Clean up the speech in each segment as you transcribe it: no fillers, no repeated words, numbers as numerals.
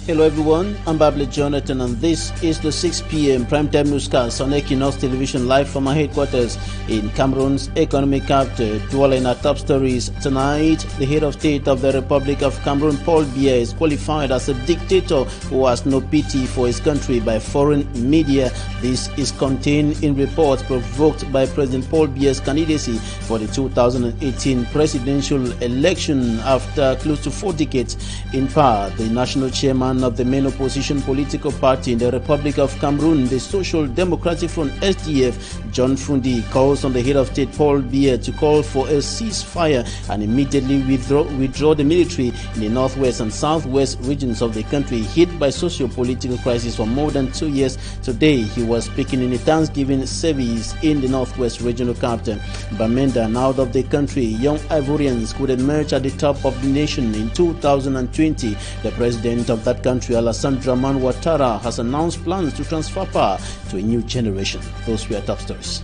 Hello everyone, I'm Bable Jonathan and this is the 6 p.m. primetime newscast on Equinox television live from our headquarters in Cameroon's economic capital. Dwelling our top stories tonight, the head of state of the Republic of Cameroon, Paul Biya, is qualified as a dictator who has no pity for his country by foreign media. This is contained in reports provoked by President Paul Biya's candidacy for the 2018 presidential election after close to 4 decades in power. The national chairman of the main opposition political party in the Republic of Cameroon, the Social Democratic Front SDF, John Fundi, calls on the head of state Paul Biya to call for a ceasefire and immediately withdraw the military in the northwest and southwest regions of the country hit by socio-political crisis for more than 2 years. Today he was speaking in a Thanksgiving service in the northwest regional capital, Bamenda. And out of the country, young Ivorians could emerge at the top of the nation in 2020. The president of that country, Alassane Dramane Ouattara, has announced plans to transfer power to a new generation. Those were top stories.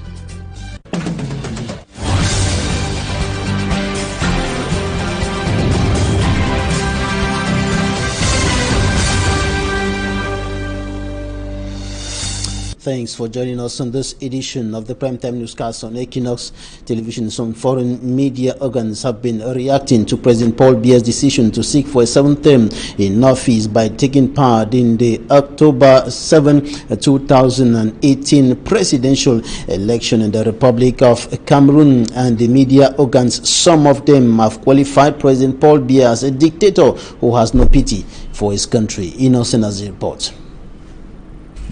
Thanks for joining us on this edition of the Primetime Newscast on Equinox Television. Some foreign media organs have been reacting to President Paul Biya's decision to seek for a 7th term in office by taking part in the October 7, 2018 presidential election in the Republic of Cameroon. And the media organs, some of them have qualified President Paul Biya as a dictator who has no pity for his country. Innocent as a report.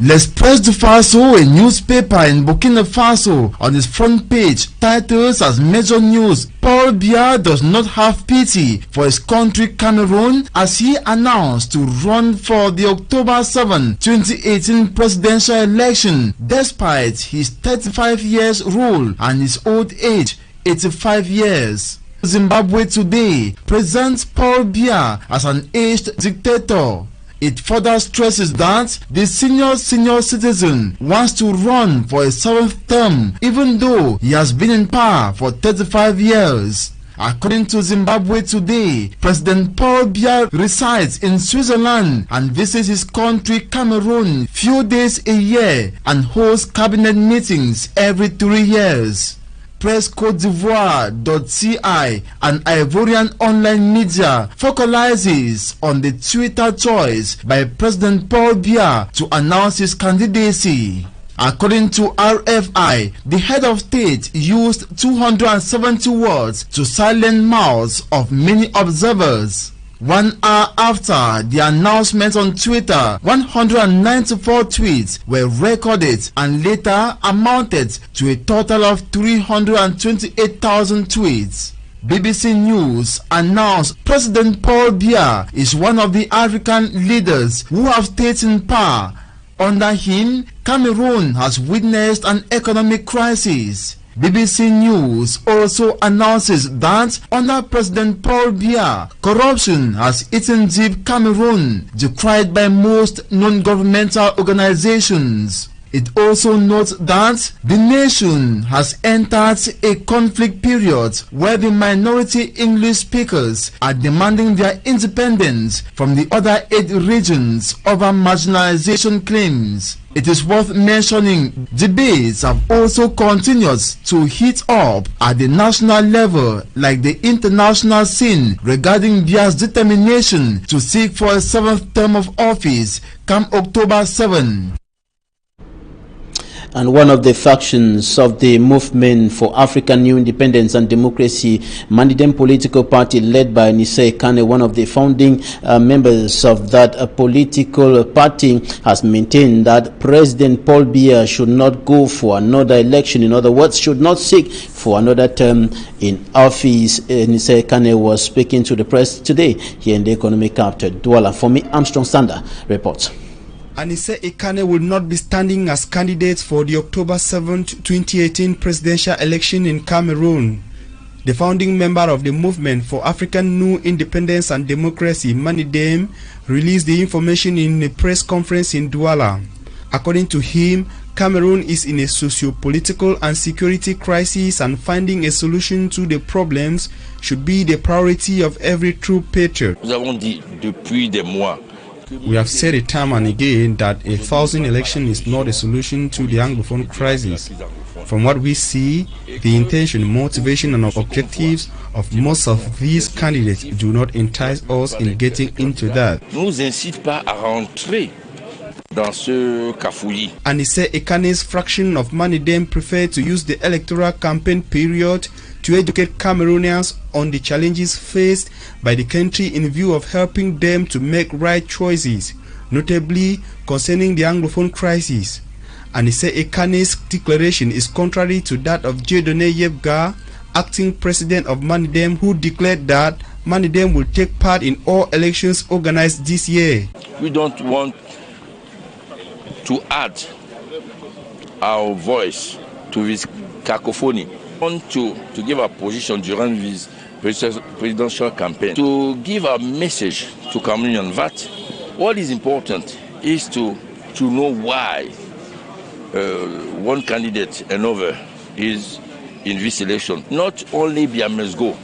L'Express du Faso, a newspaper in Burkina Faso, on its front page titles as major news, Paul Biya does not have pity for his country Cameroon as he announced to run for the October 7, 2018 presidential election despite his 35 years rule and his old age, 85 years. Zimbabwe Today presents Paul Biya as an aged dictator. It further stresses that the senior citizen wants to run for a 7th term even though he has been in power for 35 years. According to Zimbabwe Today, President Paul Biya resides in Switzerland and visits his country Cameroon few days a year and holds cabinet meetings every 3 years. Press Cote d'Ivoire.ci, an Ivorian online media, focalizes on the Twitter choice by President Paul Biya to announce his candidacy. According to RFI, the head of state used 270 words to silence mouths of many observers. 1 hour after the announcement on Twitter, 194 tweets were recorded and later amounted to a total of 328,000 tweets. BBC News announced President Paul Biya is one of the African leaders who have stayed in power. Under him, Cameroon has witnessed an economic crisis. BBC News also announces that under President Paul Biya, corruption has eaten deep Cameroon, decried by most non-governmental organizations. It also notes that the nation has entered a conflict period where the minority English speakers are demanding their independence from the other 8 regions over marginalization claims. It is worth mentioning debates have also continued to heat up at the national level like the international scene regarding Biya's determination to seek for a 7th term of office come October 7. And one of the factions of the Movement for African New Independence and Democracy, Manidem political party led by Nise Kane, one of the founding members of that political party, has maintained that President Paul Biya should not go for another election. In other words, should not seek for another term in office. Nise Kane was speaking to the press today here in the economic capital, Douala. For me, Armstrong Sander reports. Anise Ekane will not be standing as candidate for the October 7, 2018 presidential election in Cameroon. The founding member of the Movement for African New Independence and Democracy, Manidem, released the information in a press conference in Douala. According to him, Cameroon is in a socio-political and security crisis, and finding a solution to the problems should be the priority of every true patriot. Nous avons dit depuis des mois We have said it time and again that a thousand election is not a solution to the Anglophone crisis. From what we see, the intention, motivation and objectives of most of these candidates do not entice us in getting into that. And he said Ekane's fraction of Manidem prefer to use the electoral campaign period to educate Cameroonians on the challenges faced by the country in view of helping them to make right choices, notably concerning the Anglophone crisis. And he said Ekane's declaration is contrary to that of Dieudonné Yebga, acting president of Manidem, who declared that Manidem will take part in all elections organized this year. We don't want to add our voice to this cacophony. We want to give our position during this presidential campaign, to give a message to Cameroonians that what is important is to know why one candidate, another, is in this election. Not only Biya must go.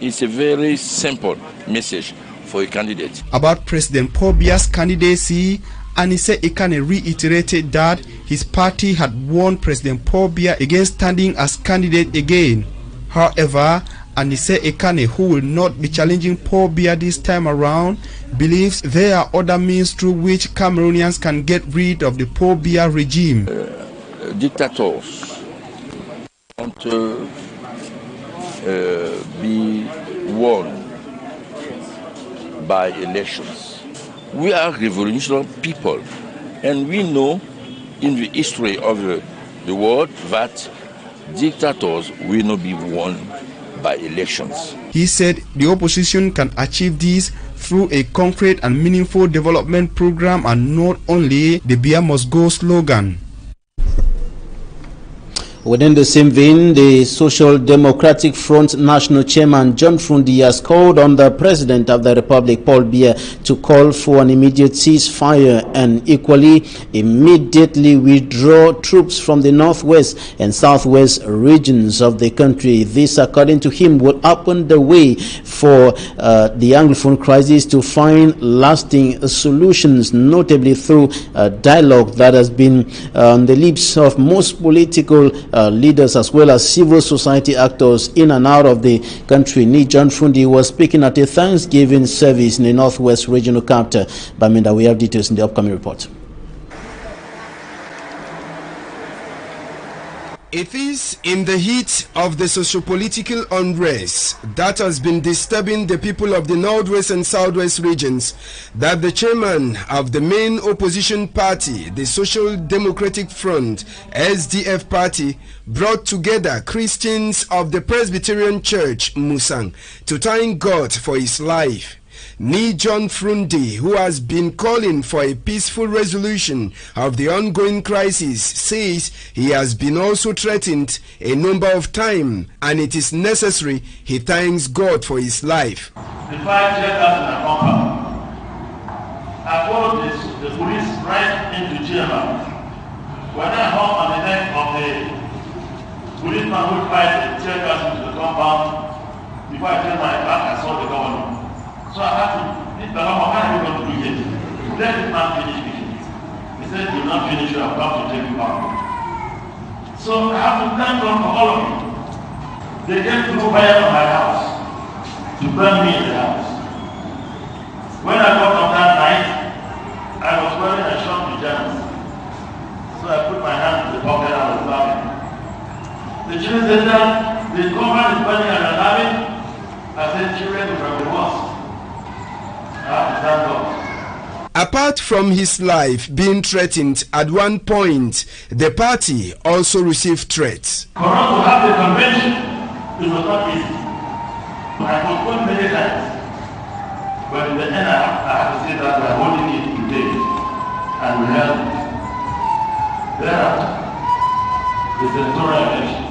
It's a very simple message for a candidate. About President Paul Biya's candidacy, Anise Ekane reiterated that his party had warned President Paul Biya against standing as candidate again. However, Anise Ekane, who will not be challenging Paul Biya this time around, believes there are other means through which Cameroonians can get rid of the Paul Biya regime. Dictators want to be won by elections. We are revolutionary people, and we know in the history of the world that dictators will not be won by elections. He said the opposition can achieve this through a concrete and meaningful development program and not only the Biya must go slogan. Within the same vein, the Social Democratic Front National Chairman John Frundi has called on the President of the Republic, Paul Biya, to call for an immediate ceasefire and equally immediately withdraw troops from the northwest and southwest regions of the country. This, according to him, will open the way for the Anglophone crisis to find lasting solutions, notably through dialogue that has been on the lips of most political leaders as well as civil society actors in and out of the country. John Frundi was speaking at a Thanksgiving service in the Northwest Regional Capital. Baminda, we have details in the upcoming report. It is in the heat of the socio-political unrest that has been disturbing the people of the Northwest and Southwest regions that the chairman of the main opposition party, the Social Democratic Front, SDF party, brought together Christians of the Presbyterian Church, Musang, to thank God for his life. John Frundi, who has been calling for a peaceful resolution of the ongoing crisis, says he has been also threatened a number of times and it is necessary. He thanks God for his life. The five checkers in the compound, I followed the police right into jail. When I hung on the neck of the policeman who fired the checkers into the compound, before I turned my back, I saw the governor. So I had to leave the law. What are you going to do here? Let this man finish speaking. He said, "You will not finish, you are about to take you out." So I have to thank God for all of you. They came to go fire on my house, to burn me in the house. When I got up that night, I was wearing a short pajamas. So I put my hand in the pocket and I was laughing. The children said that the government is burning and I'm laughing. I said, children, you are the worst. Apart from his life being threatened at one point, the party also received threats. For us to have the convention, it was not easy. I postponed many times. But in the end, I have to say that we are holding it today. And we held it. Thereafter, the senatorial election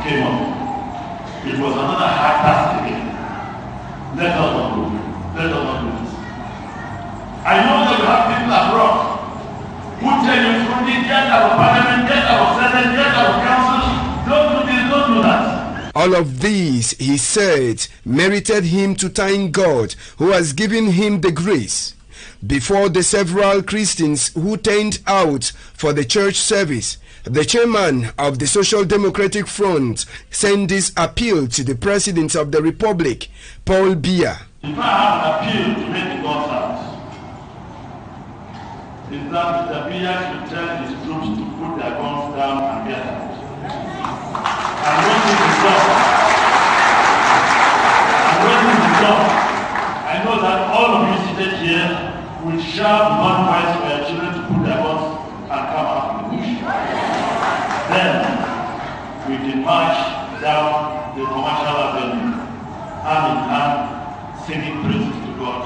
came up. It was another hard task again. Let us not do it. Let us not do this. I know that you have people abroad who tell you, Frundi, get out of parliament, get out of senate, get out of council. Don't do this, don't do that. All of these, he said, merited him to thank God, who has given him the grace. Before the several Christians who turned out for the church service, the chairman of the Social Democratic Front sent this appeal to the President of the Republic, Paul Biya. If I have an appeal to make in God's house, is that Mr. Biya should tell his troops to put their guns down and get out. I'm waiting to stop. I'm waiting to stop. I know that all of you seated here will shout one voice for your children to put their guns and come out of the bush. Then we can march down the commercial avenue, hand in hand, singing praises to God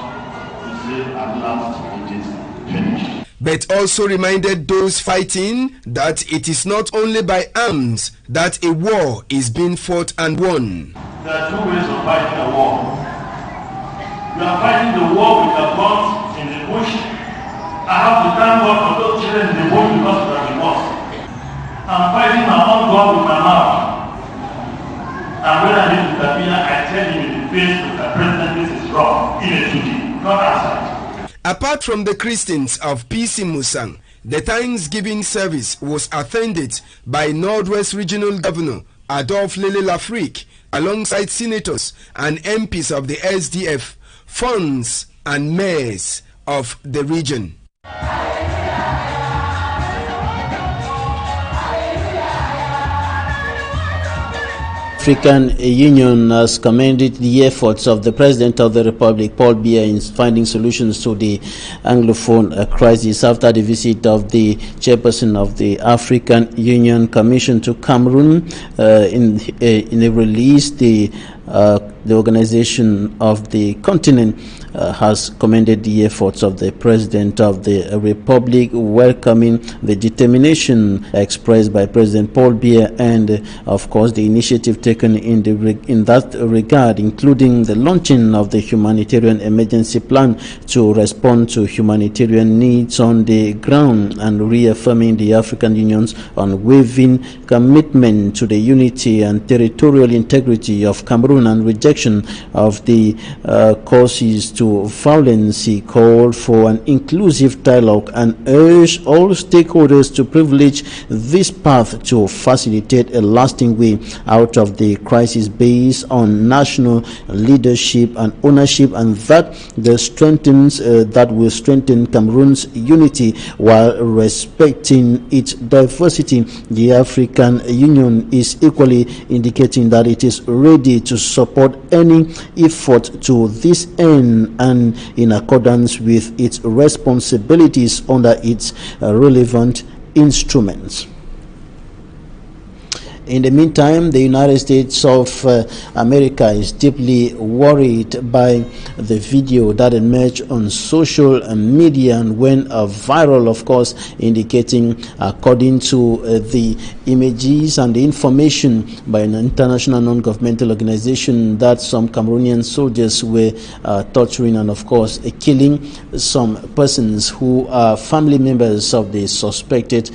to say at last it is finished. But also reminded those fighting that it is not only by arms that a war is being fought and won. There are two ways of fighting a war. We are fighting the war with our guns in the bush. I have to thank God for those children in the bush because of the lost. I'm fighting my own God with my mouth. And when I meet Mr. Biya, I tell him in the face, Mr. President, this is wrong. In a duty, not outside. Apart from the Christians of PC Musang, the Thanksgiving service was attended by Northwest Regional Governor Adolphe Lele Lafrique, alongside senators and MPs of the SDF, funds and mayors of the region. African Union has commended the efforts of the President of the Republic, Paul Biya, in finding solutions to the Anglophone crisis after the visit of the chairperson of the African Union Commission to Cameroon. In a release, the organization of the continent has commended the efforts of the President of the Republic, welcoming the determination expressed by President Paul Biya and, of course, the initiative taken in that regard, including the launching of the humanitarian emergency plan to respond to humanitarian needs on the ground, and reaffirming the African Union's unwavering commitment to the unity and territorial integrity of Cameroon and rejection of the causes to violence. He called for an inclusive dialogue and urged all stakeholders to privilege this path to facilitate a lasting way out of the crisis based on national leadership and ownership, and that will strengthen Cameroon's unity while respecting its diversity. The African Union is equally indicating that it is ready to support any effort to this end and in accordance with its responsibilities under its relevant instruments. In the meantime, the United States of America is deeply worried by the video that emerged on social media and went viral, of course, indicating, according to the images and the information by an international non-governmental organization, that some Cameroonian soldiers were torturing and, of course, killing some persons who are family members of the suspected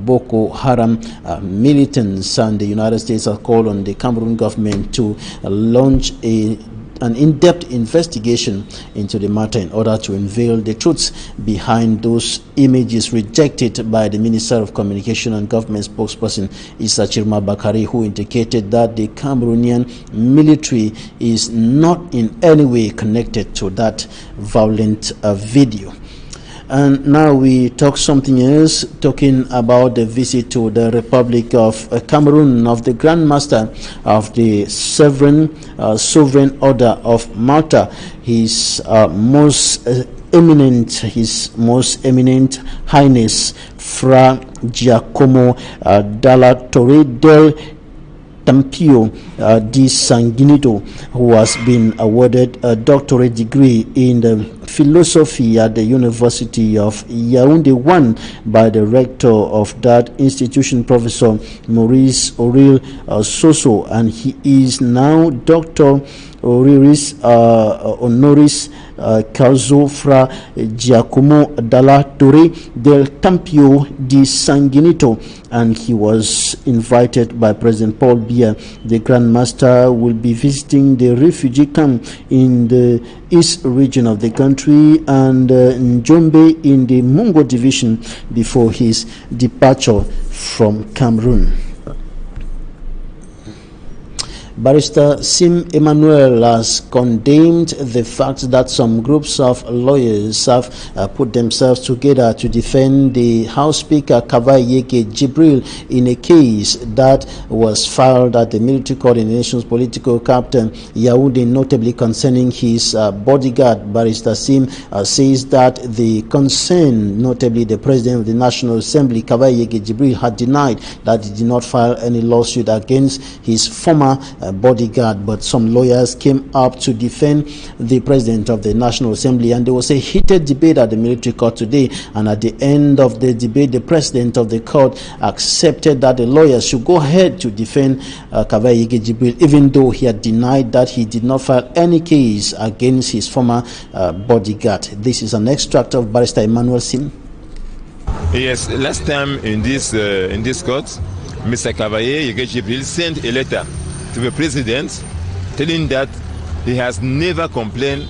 Boko Haram militants. And the United States has called on the Cameroon government to launch an in-depth investigation into the matter in order to unveil the truths behind those images rejected by the Minister of Communication and Government spokesperson Issa Chirma Bakari, who indicated that the Cameroonian military is not in any way connected to that violent video. And now we talk something else, talking about the visit to the Republic of Cameroon of the Grand Master of the Sovereign Order of Malta, His Most Eminent Highness Fra Giacomo Dalla Torre del Tampio di Sanguinito, who has been awarded a doctorate degree in the philosophy at the University of Yaoundé 1 by the rector of that institution, Professor Maurice Aurel Soso, and he is now Dr. Honoris Causa Giacomo dalla Torre del Tempio di Sanguinito, and he was invited by President Paul Biya. The Grand Master will be visiting the refugee camp in the east region of the country and Njombe in the Mungo division before his departure from Cameroon. Barrister Sim Emmanuel has condemned the fact that some groups of lawyers have put themselves together to defend the House Speaker Kavayeke Jibril in a case that was filed at the military court in the nation's political capital, Yaoundé, notably concerning his bodyguard. Barrister Sim says that the concern, notably the President of the National Assembly, Kavayeke Jibril, had denied that he did not file any lawsuit against his former bodyguard, but some lawyers came up to defend the President of the National Assembly, and there was a heated debate at the military court today. And at the end of the debate, the President of the court accepted that the lawyers should go ahead to defend Kavayeke Jibril, even though he had denied that he did not file any case against his former bodyguard. This is an extract of Barrister Emmanuel Sim. Yes, last time in this court, Mr. Kavayeke Jibril sent a letter to the President telling that he has never complained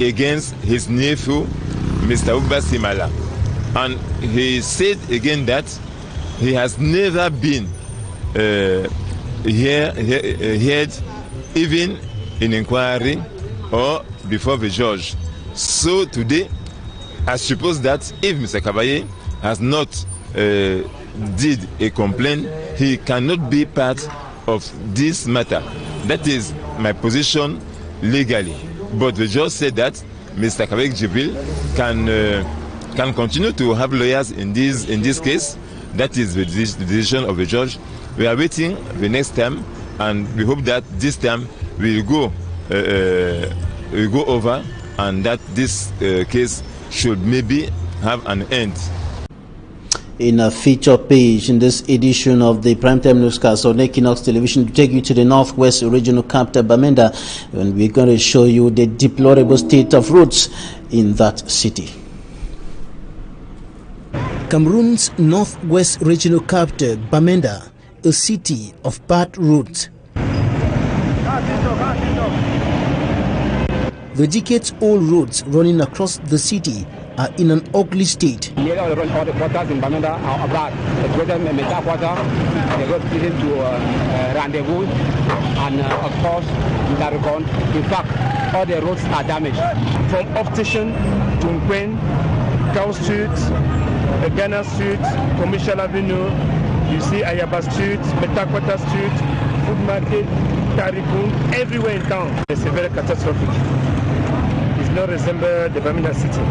against his nephew, Mr. Uba Simala. And he said again that he has never been heard even in inquiry or before the judge. So today, I suppose that if Mr. Kavaye has not did a complaint, he cannot be part of this matter. That is my position legally. But the judge said that Mr. Kavayeke Jibril can continue to have lawyers in this case. That is the decision of the judge. We are waiting the next time, and we hope that this time we'll go over, and that this case should maybe have an end. In a feature page in this edition of the Primetime Newscast on Equinox Television, to take you to the Northwest Regional Capital, Bamenda, and we're going to show you the deplorable state of roads in that city. Cameroon's Northwest Regional Capital, Bamenda, a city of bad roads. The decades-old roads running across the city are in an ugly state. All the quarters in Bamenda are bad. The Meta quarter, the road leading to Rendezvous, and of course, Laricon. In fact, all the roads are damaged. From Optician to Nkwen, Cow Street, Ghana Street, Commercial Avenue, you see Ayaba Street, Metakwata Street, Food Market, Tarikun, everywhere in town. It's very catastrophic. It's not resemble the Bamenda city.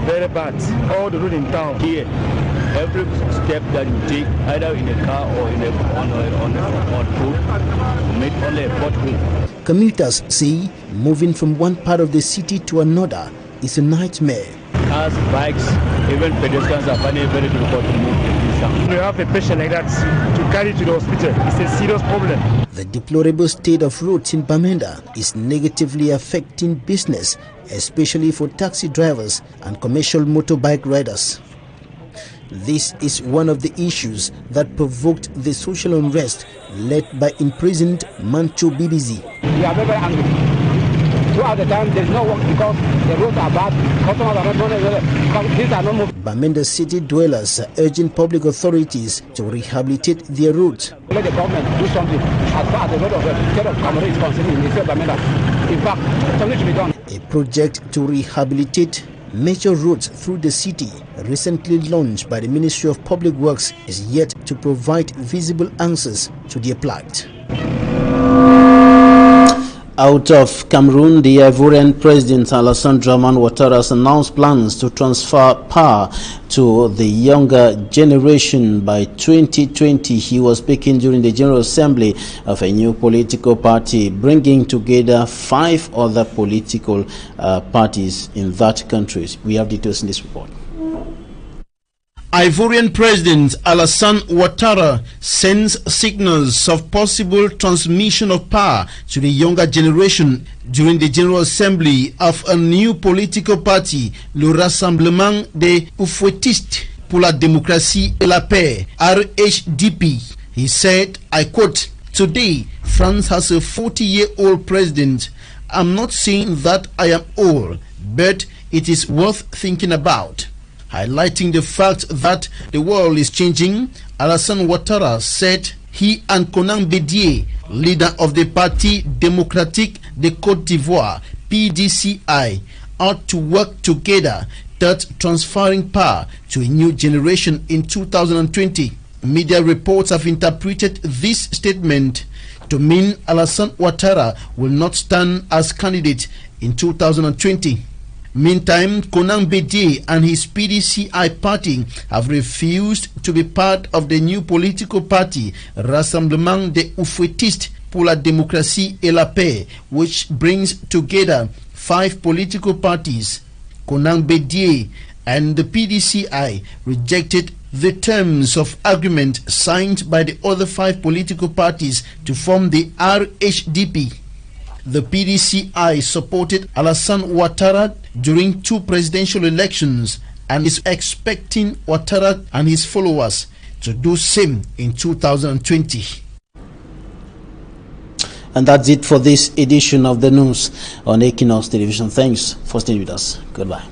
Very bad. All the road in town. Here, every step that you take, either in a car or on foot, make only a pothole. Commuters say moving from one part of the city to another is a nightmare. Cars, bikes, even pedestrians are finding it very difficult to move in this town. You have a patient like that to carry to the hospital. It's a serious problem. The deplorable state of roads in Bamenda is negatively affecting business, especially for taxi drivers and commercial motorbike riders. This is one of the issues that provoked the social unrest led by imprisoned Mancho BBC. We are very, very angry. Throughout the time, there is no work because the roads are bad. Customers are not running. These are not moving. Bamenda city dwellers are urging public authorities to rehabilitate their roads. Let the government do something as far as the road of the state of Cameroon is concerned in the state of Bamenda. In fact, something should be done. A project to rehabilitate major roads through the city, recently launched by the Ministry of Public Works, is yet to provide visible answers to their plight. Out of Cameroon, the Ivorian President Alassane Dramane Ouattara has announced plans to transfer power to the younger generation by 2020. He was speaking during the General Assembly of a new political party, bringing together 5 other political parties in that country. We have details in this report. Ivorian President Alassane Ouattara sends signals of possible transmission of power to the younger generation during the General Assembly of a new political party, le Rassemblement des Oufouettistes pour la démocratie et la paix, RHDP. He said, I quote, "Today, France has a 40-year-old president. I'm not saying that I am old, but it is worth thinking about." Highlighting the fact that the world is changing, Alassane Ouattara said he and Konan Bédié, leader of the Parti Démocratique de Côte d'Ivoire, PDCI, ought to work together towards transferring power to a new generation in 2020. Media reports have interpreted this statement to mean Alassane Ouattara will not stand as candidate in 2020. Meantime, Konan Bédié and his PDCI party have refused to be part of the new political party, Rassemblement des Oufouettistes pour la démocratie et la paix, which brings together 5 political parties. Konan Bédié and the PDCI rejected the terms of agreement signed by the other 5 political parties to form the RHDP. The PDCI supported Alassane Ouattara during 2 presidential elections and is expecting Ouattara and his followers to do same in 2020. And that's it for this edition of the news on Equinox Television. Thanks for staying with us. Goodbye.